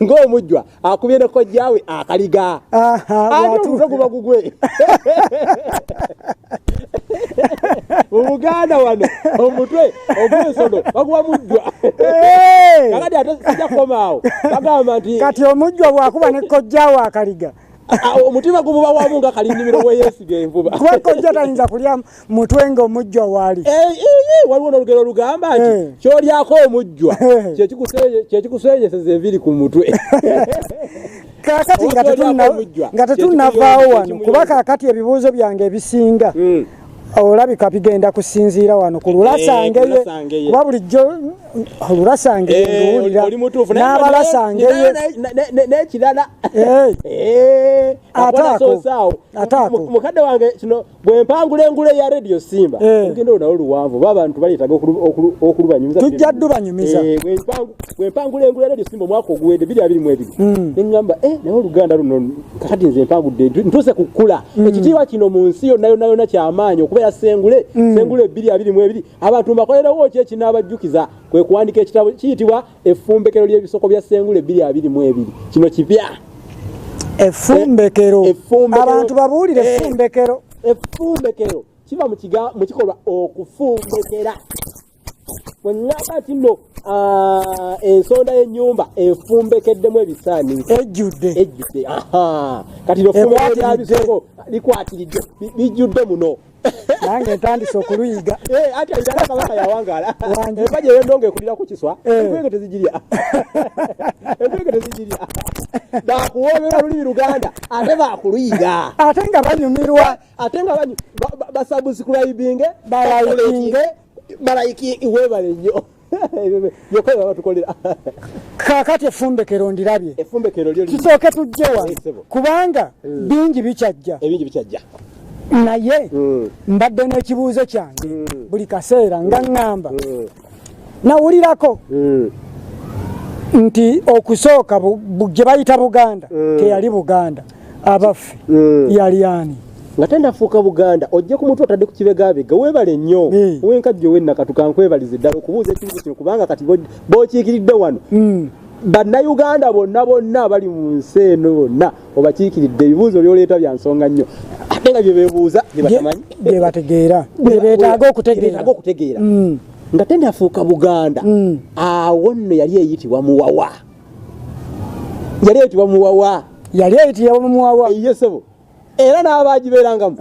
ng'omujjwa akubye ne kojjaawe akaliga ate omutwe guba gugwe mu Buganda wano omutwe ogw'ensono baguba mujjwa kakati ate sijja kukomaawo bagamba nti kati omujjwa bwakuba ne kojjaawe akaliga omutima gububa wamu nga kalindimiro weyeesiga envuba kuba kojja tayinza kulya mutwe ng'omujjwa waali waliwo n'olugero olugamba nti ky'olyako omujjwa kyekikuseenyeseza enviri ku mutwe kaakati nga tetunnavaawo wano kuba kaakati ebibuuzo byange ebisinga olabika bigenda kusinziira wano ku lulasangeye kuba bulijjo lulasangeye nduwulira n'abalasangeye n'ekirala ataako mukadde wange kino bwe mpangula engule ya radio Simba ogenda onawo luwanvu oba abantu baleetaga okulubanyumiza tujja ddubanyumiza bwe mpangula engule ya radio Simba omwaka oguwedde 2022 ne ngamba naye oluganda luno kakati nze mpangudde ntuuse kukula ekitiibwa kino mu nsi yonna kyamaanyi okubeera sengule 2022 abantu mbakolerewo ki ekinaabajjukiza kwe kuwandika ekitabo kiyitibwa effumbekero ly'ebisoko bya sengule 2022 kino kipya effumbekero abantu babuulire effumbekero kiva mu kikolwa okufumbekera bwe ngamba kino ensonda y'ennyumba efumbekeddemu ebisaaniiko ejjudde kati effumbekero lya bisoko likwatiridde bijjudde muno nange ntandise okuluyiga ati ayitala kabaka yawangaala empaja ey'endongo ekulira ku kiswa enkwege tezigirya bakuwoomera lulimi Luganda ate bakuluyiga ate nga banyumirwa basubscribinge balayiki webale nnyo yokka batukolera kaakati effumbekero ndirabye effumbekero tusooke tujje wano kubanga bingi bikyajja naye mbadde n'ekibuuzo kyange buli kaseera nga ŋŋamba nawulirako nti okusooka gye bayita Buganda teyali Buganda abaffe yali ani nga tendafuuka Buganda ojja ku mutwe otadde ku kibegabega weebale nnyo wenkajjo wennakatu kankwebalize ddala okubuuza ekibuuzo kino kubanga kati bookiikiridde wano bannayuganda bonna bali mu nsi eno bonna obakiikiridde ebibuuzo byoleeta bya nsonga nnyo ate nga bye beebuuza bye batamanyi bye bategeera bye beetaaga okutegeera nga tendafuuka Buganda awo nno yali eyitibwa muwawa yali eyitibwa muwawa yesebo era n'abaagibeerangamu